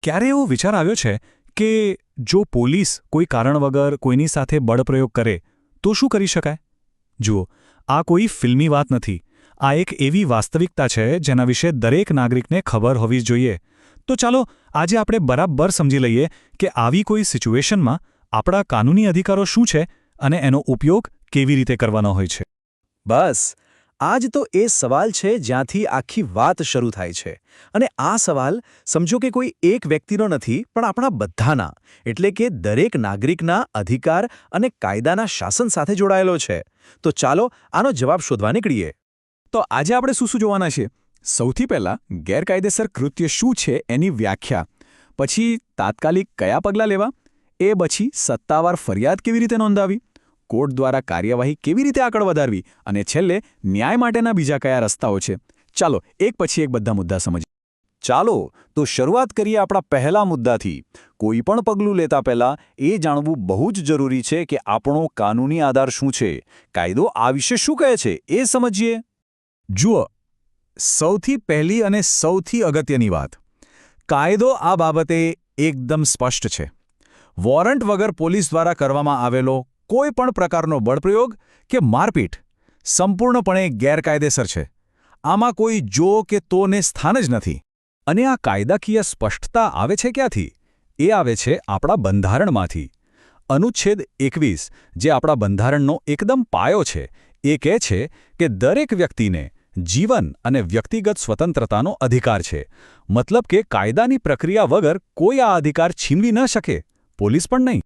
ક્યારે એવો વિચાર આવ્યો છે કે જો પોલીસ કોઈ કારણ વગર કોઈની સાથે બળપ્રયોગ કરે તો શું કરી શકાય? જુઓ, આ કોઈ ફિલ્મી વાત નથી. આ એક એવી વાસ્તવિકતા છે જેના વિશે દરેક નાગરિકને ખબર હોવી જોઈએ. તો ચાલો આજે આપણે બરાબર સમજી લઈએ કે આવી કોઈ સિચ્યુએશનમાં આપણા કાનૂની અધિકારો શું છે અને એનો ઉપયોગ કેવી રીતે કરવાનો હોય છે. બસ આ જ તો એ સવાલ છે જ્યાંથી આખી વાત શરૂ થાય છે. અને આ સવાલ સમજો કે કોઈ એક વ્યક્તિનો નથી, પણ આપણા બધાના, એટલે કે દરેક નાગરિકના અધિકાર અને કાયદાના શાસન સાથે જોડાયેલો છે. તો ચાલો આનો જવાબ શોધવા નીકળીએ. તો આજે આપણે શું જોવાના છે? સૌથી પહેલાં ગેરકાયદેસર કૃત્ય શું છે એની વ્યાખ્યા, પછી તાત્કાલિક કયા પગલાં લેવા, એ પછી સત્તાવાર ફરિયાદ કેવી રીતે નોંધાવી, કોર્ટ દ્વારા કાર્યવાહી કેવી રીતે આગળ વધારવી, અને છેલ્લે ન્યાય માટેના બીજા કયા રસ્તાઓ છે. ચાલો એક પછી એક બધા મુદ્દા સમજીએ. ચાલો તો શરૂઆત કરીએ આપણા પહેલા મુદ્દાથી. કોઈ પણ પગલું લેતા પહેલા એ જાણવું બહુ જ જરૂરી છે કે આપણો કાનૂની આધાર શું છે, કાયદો આ વિશે શું કહે છે એ સમજીએ. જુઓ, સૌથી પહેલી અને સૌથી અગત્યની વાત, કાયદો આ બાબતે એકદમ સ્પષ્ટ છે. વોરંટ વગર પોલીસ દ્વારા કરવામાં આવેલો કોઈ પણ પ્રકારનો બળપ્રયોગ કે મારપીટ સંપૂર્ણપણે ગેરકાયદેસર છે. આમાં કોઈ જો કે તોને સ્થાન જ નથી. અને આ કાયદાકીય સ્પષ્ટતા આવે છે ક્યાંથી? એ આવે છે આપણા બંધારણમાંથી. અનુચ્છેદ 21, જે આપણા બંધારણનો એકદમ પાયો છે, એ કહે છે કે દરેક વ્યક્તિને જીવન અને વ્યક્તિગત સ્વતંત્રતાનો અધિકાર છે. મતલબ કે કાયદાની પ્રક્રિયા વગર કોઈ આ અધિકાર છીનવી ન શકે, પોલીસ પણ નહીં.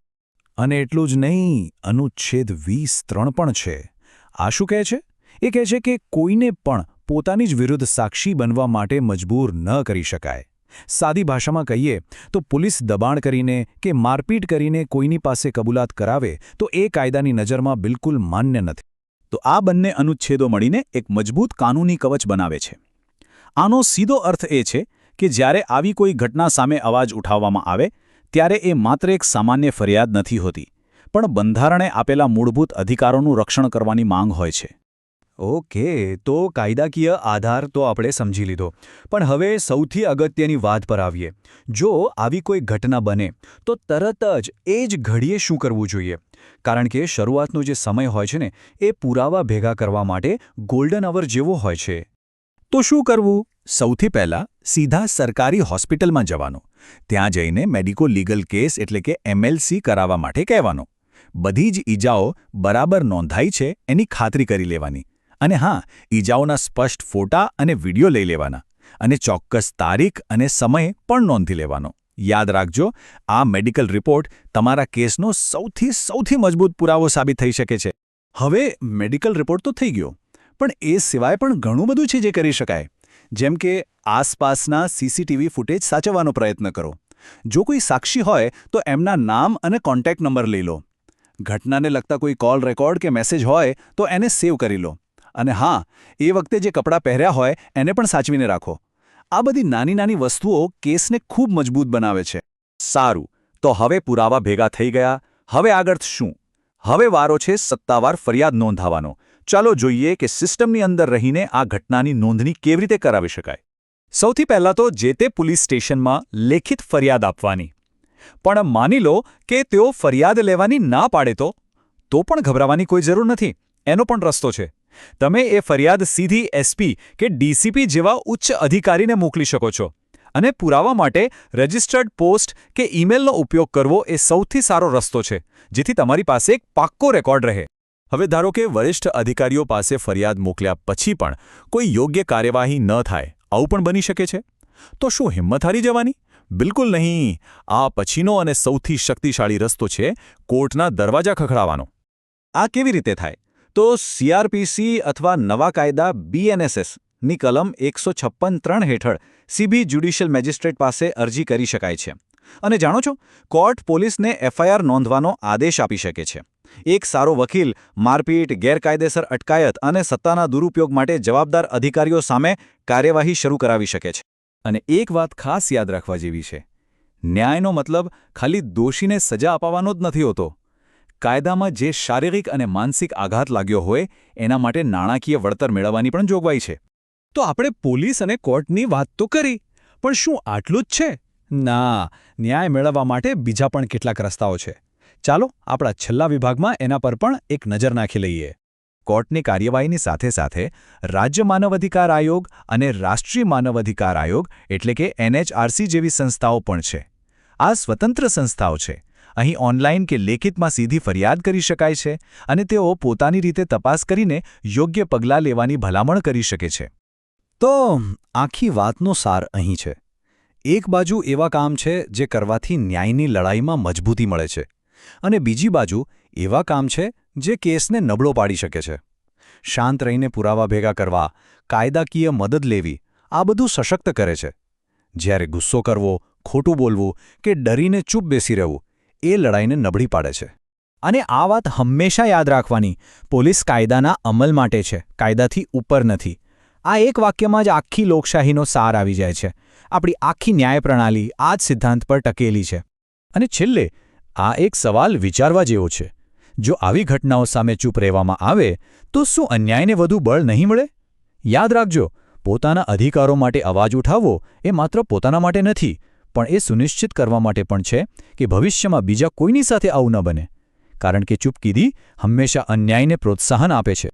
અને એટલું જ નહીં, અનુચ્છેદ 23 પણ છે. આ શું કહે છે? એ કહે છે કે કોઈને પણ પોતાની જ વિરુદ્ધ સાક્ષી બનવા માટે મજબૂર ન કરી શકાય. સાદી ભાષામાં કહીએ તો પોલીસ દબાણ કરીને કે મારપીટ કરીને કોઈની પાસે કબૂલાત કરાવે તો એ કાયદાની નજરમાં બિલકુલ માન્ય નથી. તો આ બંને અનુચ્છેદો મળીને એક મજબૂત કાનૂની કવચ બનાવે છે. આનો સીધો અર્થ એ છે કે જ્યારે આવી કોઈ ઘટના સામે અવાજ ઉઠાવવામાં આવે ત્યારે એ માત્ર એક સામાન્ય ફરિયાદ નથી હોતી, પણ બંધારણે આપેલા મૂળભૂત અધિકારોનું રક્ષણ કરવાની માંગ હોય છે. ઓકે, તો કાયદાકીય આધાર તો આપણે સમજી લીધો, પણ હવે સૌથી અગત્યની વાત પર આવીએ. જો આવી કોઈ ઘટના બને તો તરત જ એ જ ઘડીએ શું કરવું જોઈએ? કારણ કે શરૂઆતનો જે સમય હોય છે ને, એ પુરાવા ભેગા કરવા માટે ગોલ્ડન અવર જેવો હોય છે. તો શું કરવું? સૌથી પહેલાં સીધા સરકારી હોસ્પિટલમાં જવાનું. ત્યાં જઈને મેડિકો લીગલ કેસ એટલે કે MLC કરાવવા માટે કહેવાનો. બધી જ ઈજાઓ બરાબર નોંધાઈ છે એની ખાતરી કરી લેવાની. અને હા, ઈજાઓના સ્પષ્ટ ફોટા અને વિડીયો લઈ લેવાના. અને ચોક્કસ તારીખ અને સમય પણ નોંધી લેવાનો. યાદ રાખજો, આ મેડિકલ રિપોર્ટ તમારા કેસનો સૌથી મજબૂત પુરાવો સાબિત થઈ શકે છે. હવે મેડિકલ રિપોર્ટ તો થઈ ગયો, પણ એ સિવાય પણ ઘણું બધું છે જે કરી શકાય. જેમ કે આસપાસના CCTV ફૂટેજ સાચવવાનો પ્રયત્ન કરો. જો કોઈ સાક્ષી હોય તો એમના નામ અને કોન્ટેક્ટ નંબર લઈ લો. ઘટનાને લગતા કોઈ કોલ રેકોર્ડ કે મેસેજ હોય તો એને સેવ કરી લો. અને હા, એ વખતે જે કપડાં પહેર્યા હોય એને પણ સાચવીને રાખો. આ બધી નાની નાની વસ્તુઓ કેસને ખૂબ મજબૂત બનાવે છે. સારું, તો હવે પુરાવા ભેગા થઈ ગયા. હવે આગળ શું? હવે વારો છે સત્તાવાર ફરિયાદ નોંધાવવાનો. ચાલો જોઈએ કે સિસ્ટમની અંદર રહીને આ ઘટનાની નોંધણી કેવી રીતે કરાવી શકાય. સૌથી પહેલાં તો જે તે પોલીસ સ્ટેશનમાં લેખિત ફરિયાદ આપવાની. પણ માની લો કે તેઓ ફરિયાદ લેવાની ના પાડે તો પણ ગભરાવાની કોઈ જરૂર નથી. એનો પણ રસ્તો છે. તમે એ ફરિયાદ સીધી SP કે DCP જેવા ઉચ્ચ અધિકારીને મોકલી શકો છો. અને પુરાવા માટે રજિસ્ટર્ડ પોસ્ટ કે ઈમેલનો ઉપયોગ કરવો એ સૌથી સારો રસ્તો છે, જેથી તમારી પાસે એક પાક્કો રેકોર્ડ રહે. હવે ધારો કે વરિષ્ઠ અધિકારીઓ પાસે ફરિયાદ મોકલ્યા પછી પણ કોઈ યોગ્ય કાર્યવાહી ન થાય, આવું પણ બની શકે છે. તો શું હિંમત હારી જવાની? બિલકુલ નહીં. આ પછીનો અને સૌથી શક્તિશાળી રસ્તો છે કોર્ટના દરવાજા ખખડાવવાનો. આ કેવી રીતે થાય? તો CRPC અથવા નવા કાયદા BNSS ની કલમ 156(3) હેઠળ સીધી જ્યુડિશિયલ મેજિસ્ટ્રેટ પાસે અરજી કરી શકાય છે. અને જાણો છો, કોર્ટ પોલીસને FIR નોંધવાનો આદેશ આપી શકે છે. એક સારો વકીલ મારપીટ, ગેરકાયદેસર અટકાયત અને સત્તાના દુરુપયોગ માટે જવાબદાર અધિકારીઓ સામે કાર્યવાહી શરૂ કરાવી શકે છે. અને એક વાત ખાસ યાદ રાખવા જેવી છે, ન્યાયનો મતલબ ખાલી દોષીને સજા અપાવવાનો જ નથી હોતો. કાયદામાં જે શારીરિક અને માનસિક આઘાત લાગ્યો હોય એના માટે નાણાકીય વળતર મેળવવાની પણ જોગવાઈ છે. તો આપણે પોલીસ અને કોર્ટની વાત તો કરી, પણ શું આટલું જ છે? ના, ન્યાય મેળવવા માટે બીજા પણ કેટલાક રસ્તાઓ છે. ચાલો આપણા છેલ્લા વિભાગમાં એના પર પણ એક નજર નાખી લઈએ. કોર્ટની કાર્યવાહીની સાથે સાથે રાજ્ય માનવ અધિકાર આયોગ અને રાષ્ટ્રીય માનવ અધિકાર આયોગ એટલે કે NHRC જેવી સંસ્થાઓ પણ છે. આ સ્વતંત્ર સંસ્થાઓ છે. અહીં ઓનલાઈન કે લેખિતમાં સીધી ફરિયાદ કરી શકાય છે અને તેઓ પોતાની રીતે તપાસ કરીને યોગ્ય પગલાં લેવાની ભલામણ કરી શકે છે. તો આખી વાતનો સાર અહીં છે. એક બાજુ એવા કામ છે જે કરવાથી ન્યાયની લડાઈમાં મજબૂતી મળે છે અને બીજી બાજુ એવા કામ છે જે કેસને નબળો પાડી શકે છે. શાંત રહીને પુરાવા ભેગા કરવા, કાયદાકીય મદદ લેવી, આ બધું સશક્ત કરે છે. જ્યારે ગુસ્સો કરવો, ખોટું બોલવું કે ડરીને ચૂપ બેસી રહેવું એ લડાઈને નબળી પાડે છે. અને આ વાત હંમેશા યાદ રાખવાની, પોલીસ કાયદાના અમલ માટે છે, કાયદાથી ઉપર નથી. આ એક વાક્યમાં જ આખી લોકશાહીનો સાર આવી જાય છે. આપણી આખી ન્યાય પ્રણાલી આ જ સિદ્ધાંત પર ટકેલી છે. અને છેલ્લે આ એક સવાલ વિચારવા જેવો છે. જો આવી ઘટનાઓ સામે ચૂપ રહેવામાં આવે તો શું અન્યાયને વધુ બળ નહીં મળે? યાદ રાખજો, પોતાના અધિકારો માટે અવાજ ઉઠાવવો એ માત્ર પોતાના માટે નથી, પણ એ સુનિશ્ચિત કરવા માટે પણ છે કે ભવિષ્યમાં બીજા કોઈની સાથે આવું ન બને. કારણ કે ચૂપકીદી હંમેશા અન્યાયને પ્રોત્સાહન આપે છે.